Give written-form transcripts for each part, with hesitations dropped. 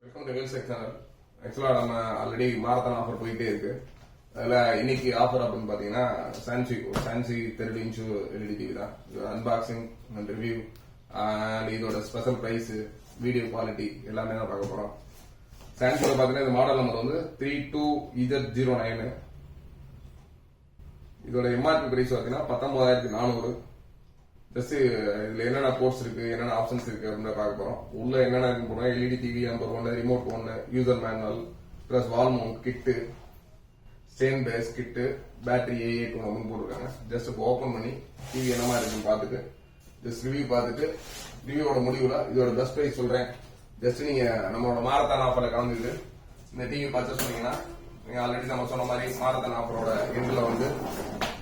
Welcome to Vel channel. ஆக்சுவலாக நம்ம already marathon offer போயிட்டே இருக்கு. அதில் இன்னைக்கு ஆஃபர் அப்படின்னு பார்த்தீங்கன்னா சான்சி 30 இன்ச்சு எல்இடி டிவி தான். அன்பாக்சிங் அண்ட் ரிவ்யூ அண்ட் இதோட ஸ்பெஷல் ப்ரைஸ், வீடியோ குவாலிட்டி எல்லாமே தான் பார்க்க போகிறோம். சான்சியில் பார்த்தீங்கன்னா இந்த மாடல் நம்பர் வந்து 32Z09. இதோட எம்ஆர்பி பிரைஸ் பார்த்தீங்கன்னா 19,400. ஜஸ்ட் இதுல என்னென்ன போர்ட்ஸ் இருக்கு, என்னென்ன ஆப்ஷன்ஸ் இருக்கு அப்படின்னு பார்க்க போறோம். உள்ள என்னென்ன இருக்கு போனா LED TV number 1, remote 1, user manual plus wall mount kit, stand base kit, battery A8 ஒன்று போட்டிருக்காங்க. ஜஸ்ட் இப்போ ஓப்பன் பண்ணி டிவி என்ன மாதிரி இருக்குன்னு பார்த்துட்டு ஜஸ்ட் ரிவ்யூ பார்த்துட்டு ரிவ்யூவோட முடிவுல இதோட பெஸ்ட் பிரைஸ் சொல்றேன். ஜஸ்ட் நீங்க நம்மளோட மாரத்தான் ஆஃபர்ல கலந்துட்டு இந்த டிவி பர்ச்சேஸ் பண்ணீங்கன்னா நீங்க ஆல்ரெடி நம்ம சொன்ன மாதிரி மாரத்தான் ஆஃபரோட எண்ட்ல வந்து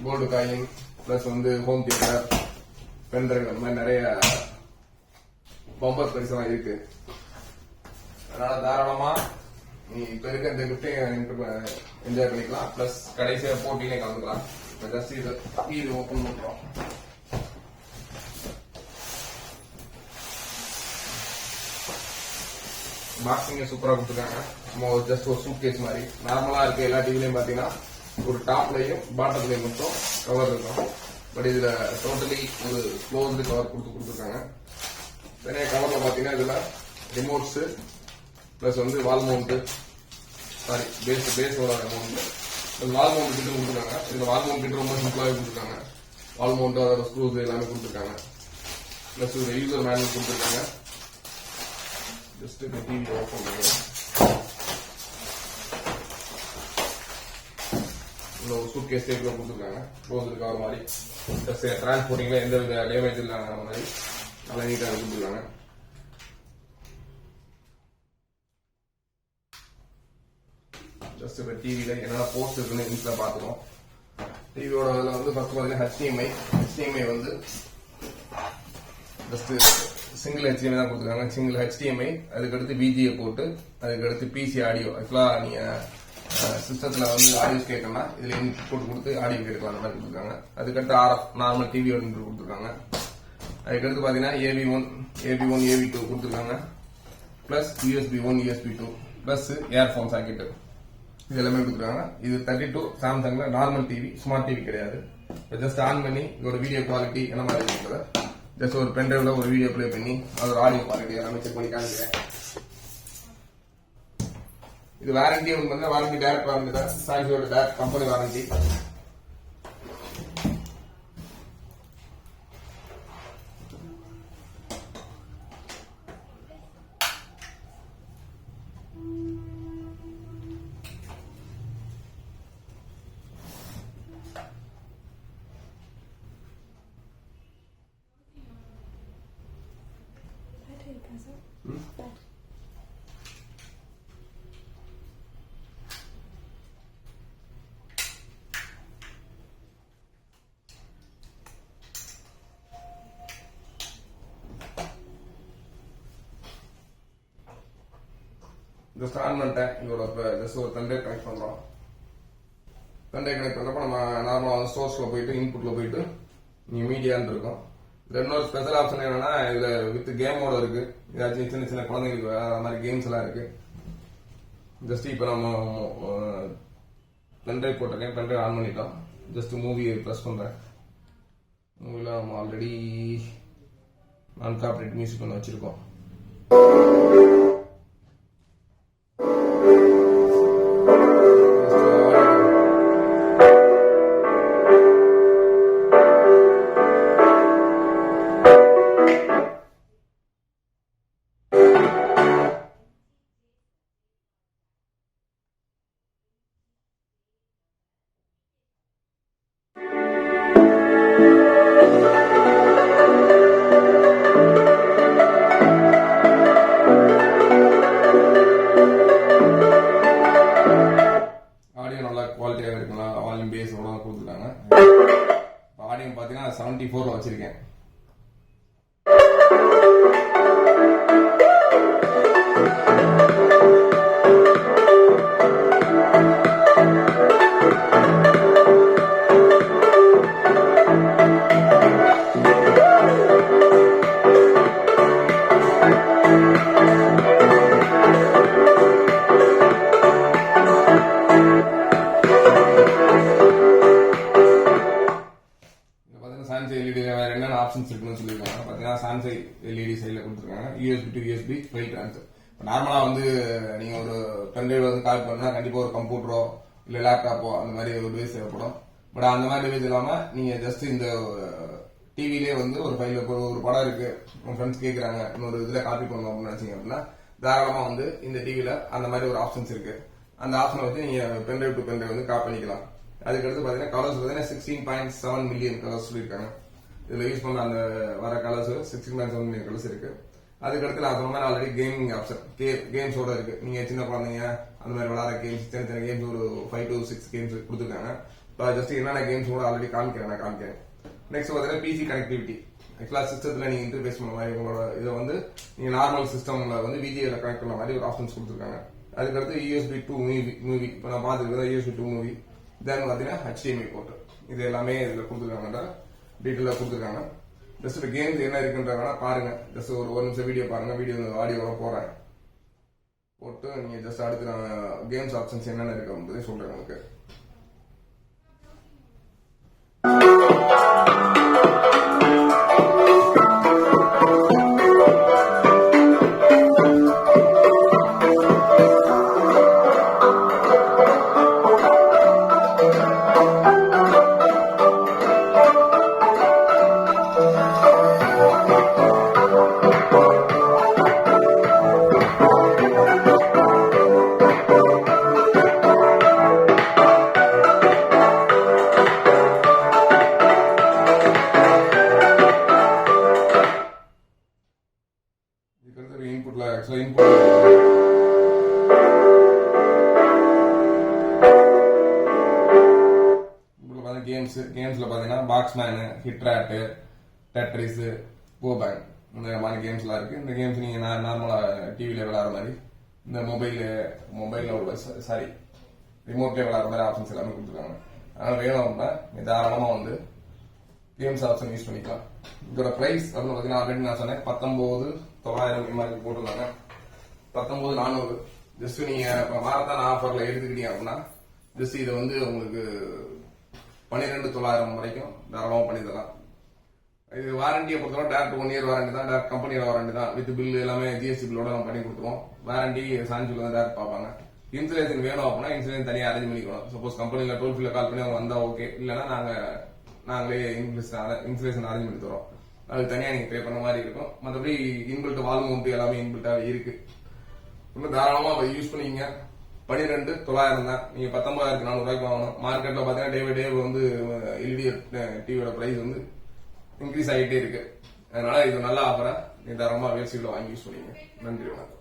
கோல்டு காயின் பிளஸ் வந்து ஹோம் தியேட்டர், பென்ட்ரைவ், அந்த மாதிரி நிறைய பம்பர் பரிசெல்லாம் இருக்கு. அதனால தாராளமா நீ இப்ப இருக்க இந்த கிஃப்டையும் என்ஜாய் பண்ணிக்கலாம். பிளஸ் கடைசியா போட்டியிலே கலந்துக்கலாம். ஜஸ்ட் இது ஓப்பன் பண்றோம். பாக்ஸிங்க சூப்பரா கொடுத்துருக்காங்க. சும்மா ஜஸ்ட் ஒரு சூட் கேஸ் மாதிரி நார்மலா இருக்க எல்லா டிவிலையும் பாத்தீங்கன்னா ஒரு டாப்லயும் பாட்டத்துலயும் மட்டும் கவர் இருக்கும். பட் இதுல டோட்டலி ஒரு க்ளோஸ்டு கவர் கொடுத்துருக்காங்க. நிறைய கவர்ல பாத்தீங்கன்னா இதுல ரிமோட்ஸ் பிளஸ் வந்து வால் மவுண்ட், சாரி பேஸோட மவுண்ட், வால் மவுண்ட் கிட்ட கொடுத்துருக்காங்க. இதுல வால் மவுண்ட் கிட்ட ரொம்ப சிம்பிளாவே கொடுத்துருக்காங்க. வால் மவுண்ட் அதோட ஸ்க்ரூஸ் எல்லாமே கொடுத்துருக்காங்க. பிளஸ் ஒரு யூசர் மேனுவல் கொடுத்துருக்காங்க. ஜஸ்ட் இந்த டிவி ஓப்பன் பண்ணுங்க. ஒரு சூட் கேஸ் டைப்ல கொடுத்துருக்காங்க. க்ளோஸ் கவர் மாதிரி டிரான்ஸ்போர்ட்டிங்ல எந்த வித டேமேஜ் இல்லாத மாதிரி நல்லா நீட்டா கொடுத்துருக்காங்க. ஜஸ்ட் இப்ப டிவில என்னென்ன போர்ட்ஸ் இருக்குன்னு இன்ஸ்டா பாத்துக்கோம். டிவியோட இதுல வந்து ஃபர்ஸ்ட் பாத்தீங்கன்னா HDMI வந்து ஜஸ்ட் சிங்கிள் HDMI தான் கொடுத்துருக்காங்க. சிங்கிள் HDMI, அதுக்கடுத்து VGA போட்டு, அதுக்கடுத்து PC ஆடியோ. ஆக்சுவலா நீங்க சிஸ்டத்துல வந்து ஆடியோ கேட்கணும்னா இதுல இன்புட் கொடுத்து ஆடியோ கேட்கலாம், அந்த மாதிரி கொடுத்துருக்காங்க. அதுக்கடுத்து RF நார்மல் டிவி கொடுத்துருக்காங்க. அதுக்கடுத்து பாத்தீங்கன்னா AV1 AV2 கொடுத்துருக்காங்க. Plus USB 1 USB 2 plus earphone socket இது எல்லாமே கொடுத்துருக்காங்க. இது 32 சாம்சங்ல நார்மல் டிவி, ஸ்மார்ட் டிவி கிடையாது. ஜஸ்ட் ஆன் பண்ணி இதோட வீடியோ குவாலிட்டி என்ன மாதிரி இருக்கிறத ஜஸ்ட் ஒரு பென்ட்ரைவ்ல ஒரு வீடியோ பிளே பண்ணி அதோட ஆடியோ குவாலிட்டி எல்லாமே செக் பண்ணி காமிக்கிறேன். இது வாரண்டி ஒன்று, வாரண்டி டைரக்ட் வாரண்டி தான். சான்சியோட direct company warranty. Just on பண்ணிட்டேன். இதோட ஜஸ்ட் ஒரு பென்ட்ரைவ் கனெக்ட் பண்றோம். பென்ட்ரைவ் கனெக்ட் பண்றப்ப நம்ம நார்மலா சோர்ஸ்ல போயிட்டு இன்புட்ல போயிட்டு நீ மீடியான்னு இருக்கும். இன்னொரு ஸ்பெஷல் ஆப்ஷன் என்னன்னா இதுல வித் கேமோட இருக்கு. ஏதாச்சும் சின்ன சின்ன குழந்தைங்களுக்கு அந்த மாதிரி கேம்ஸ் எல்லாம் இருக்கு. ஜஸ்ட் இப்ப நம்ம பென்ட்ரைவ் போட்டிருக்கேன். பென்ட்ரைவ் ஆன் பண்ணிட்டோம். ஜஸ்ட் மூவியை ப்ரெஸ் பண்றேன். மூவில நம்ம ஆல்ரெடி நான் காப்பரேட் மியூசிக் ஒன்று வச்சிருக்கோம். குவாலிட்டியாக இருக்கலாம். வால்யூம் பேஸ் கொடுத்துருக்காங்க. ஆடியோ பார்த்தீங்கன்னா 74 வச்சிருக்கேன். USB to USB file transfer. நார்மலா வந்து நீங்க ஒரு பென்ட்ரைவ் வந்து கால் பண்ணா கண்டிப்பா ஒரு கம்ப்யூட்டரோ இல்ல லேப்டாப்போ அந்த மாதிரி ஒரு டிவைஸ் தேவைப்படும். பட் அந்த மாதிரி டிவைஸ் இல்லாம நீங்க ஜஸ்ட் இந்த டிவிலே வந்து ஒரு ஃபைல் ஒரு படம் இருக்கு, உங்க ஃப்ரெண்ட்ஸ் கேட்கறாங்க இன்னொரு இதுல காப்பி பண்ணணும் அப்படின்னு நினைச்சீங்க அப்படின்னா தாராளமா வந்து இந்த டிவில அந்த மாதிரி ஒரு ஆப்ஷன்ஸ் இருக்கு. அந்த ஆப்ஷனை வச்சு நீங்க பென்ட்ரைவ் டு பென்ட்ரைவ் வந்து காப்பி பண்ணிக்கலாம். அதுக்கடுத்து பாத்தீங்கன்னா கலர்ஸ் பாத்தீங்கன்னா 16.7 மில்லியன் கலர்ஸ் சொல்லியிருக்காங்க. இதுல யூஸ் பண்ண அந்த வர கலர்ஸ் 16.7 மில்லியன் கலர்ஸ் இருக்கு. அதுக்கடுத்து நான் சொன்ன மாதிரி ஆல்ரெடி கேமிங் ஆப்ஷன் கேம்ஸோட இருக்கு. நீங்க சின்ன குழந்தைங்க அந்த மாதிரி விளையாட கேம்ஸ், சின்ன சின்ன கேம்ஸ் ஒரு 5 to 6 கேம்ஸ் கொடுத்துருக்காங்க. ஜஸ்ட் என்னென்ன கேம்ஸ் கூட ஆல்ரெடி காமிக்கிறேன். நெக்ஸ்ட் பாத்தீங்கன்னா பிசி கனெக்டிவிட்டி. ஆக்சுவலா சிஸ்டத்துல நீங்க இன்டர்ஃபேஸ் பண்ண மாதிரி உங்களோட இதை வந்து நீங்க நார்மல் சிஸ்டம்ல வந்து விஜிஏல கனெக்ட் பண்ண மாதிரி ஒரு ஆப்ஷன்ஸ் கொடுத்துருக்காங்க. அதுக்கடுத்து யூஎஸ்பி டு மூவி இப்போ நான் பார்த்துருக்கேன் யூஎஸ்பி டு மூவி. தென் பாத்தீங்கன்னா HDMI போர்ட். இது எல்லாமே இதுல கொடுத்துருக்காங்க, டீட்டெயிலா கொடுத்துருக்காங்க. ஜஸ்ட் கேம்ஸ் என்ன இருக்குன்றத பாருங்க. ஜஸ்ட் ஒரு நிமிஷம் வீடியோ பாருங்க. வீடியோ ஆடியோட போறேன் போட்டு நீங்க ஜஸ்ட் அடுத்து நான் கேம்ஸ் ஆப்ஷன்ஸ் என்னென்ன இருக்கு அப்படின்றதே சொல்றேன் உங்களுக்கு. இன்புட்ல ஆக்சுவலா கேம்ஸ்ல பாத்தீங்கன்னா பாக்ஸ்மேன், ஹிட்ராட், டெட்ரிஸ், கோபேங் இந்த மாதிரி கேம்ஸ் எல்லாம் இருக்கு. இந்த கேம்ஸ் நீங்க நார்மலா டிவில விளையாடுற மாதிரி இந்த மொபைல்ல உள்ள ரிமோட்ல விளையாடுற மாதிரி ஆப்ஷன்ஸ் எல்லாமே கொடுத்துருக்காங்க. அதனால வேணும் அப்படின்னா தாராளமா வந்து கேம்ஸ் ஆப்ஷன் யூஸ் பண்ணிக்கலாம். இதோட பிரைஸ் அப்படின்னு பாத்தீங்கன்னா ஆல்ரெடி நான் சொன்னேன் 19,900 மாதிரி போட்டுருந்தாங்க. 19,400. ஜஸ்ட் நீங்க மாரத்தான் ஆஃபர்ல எடுத்துக்கிட்டீங்க அப்படின்னா ஜஸ்ட் இதை வந்து உங்களுக்கு 12,900 வரைக்கும் தாராளமா பண்ணி தரலாம். இது வாரண்டியை பொறுத்தவரை டேரக்ட் 1 இயர் வாரண்டி தான், டேரக்ட் கம்பெனியோட வாரண்டி தான், வித் பில் எல்லாமே ஜிஎஸ்டி பில்லோட நம்ம பண்ணி கொடுத்துருவோம். வாரண்டி சான்ஜுல தான் டேரக்ட் பார்ப்பாங்க. இன்சூரன்ஸ் வேணும் அப்படின்னா இன்சூரன்ஸ் தனியாக அரேஞ்ச் பண்ணிக்கணும். சப்போஸ் கம்பெனில டோல் ஃப்ரீல கால் பண்ணி அவங்க வந்தா ஓகே, இல்லைன்னா நாங்களே இன்சூரன்ஸ் அரேஞ்ச் பண்ணி தரோம். அதுக்கு தனியாக நீங்க பே பண்ண மாதிரி இருக்கும். மற்றபடி இன்பில்ட் வால் மவுண்ட் எல்லாமே இன்பில்ட்டாவே இருக்கு. இன்னும் தாராளமா யூஸ் பண்ணிக்கங்க. 12,900 தான். நீங்க 19,400 வாங்கணும். மார்க்கெட்ல பாத்தீங்கன்னா டே பை டே வந்து எல்இடி டிவியோட பிரைஸ் வந்து இன்க்ரீஸ் ஆகிட்டே இருக்கு. அதனால இது நல்ல ஆஃபரா நீ தாராளமா வேஸ்டில வாங்கி யூஸ் பண்ணிக்கங்க. நன்றி, வணக்கம்.